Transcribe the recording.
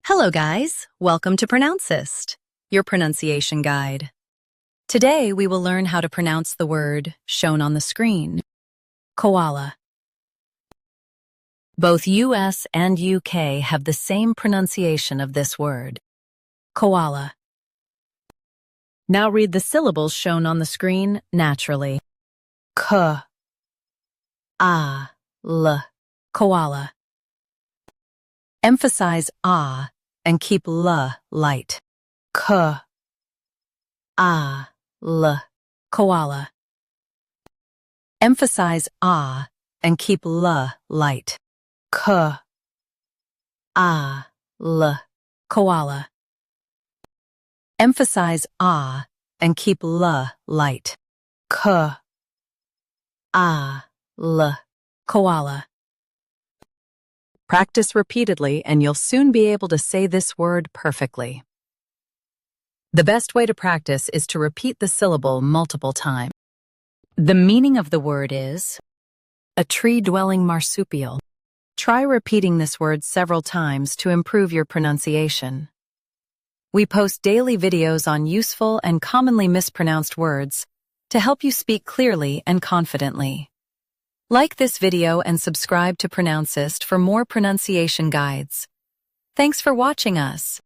Hello guys, welcome to Pronouncist, your pronunciation guide. Today we will learn how to pronounce the word shown on the screen, koala. Both US and UK have the same pronunciation of this word, koala. Now read the syllables shown on the screen naturally. K, A, L, koala. Emphasize ah and keep l light. K, A, L, koala. Emphasize ah and keep l light. K, A, L, koala. Emphasize ah and keep l light. K, A, L, koala. Practice repeatedly and you'll soon be able to say this word perfectly. The best way to practice is to repeat the syllable multiple times. The meaning of the word is a tree-dwelling marsupial. Try repeating this word several times to improve your pronunciation. We post daily videos on useful and commonly mispronounced words to help you speak clearly and confidently. Like this video and subscribe to Pronouncist for more pronunciation guides. Thanks for watching us.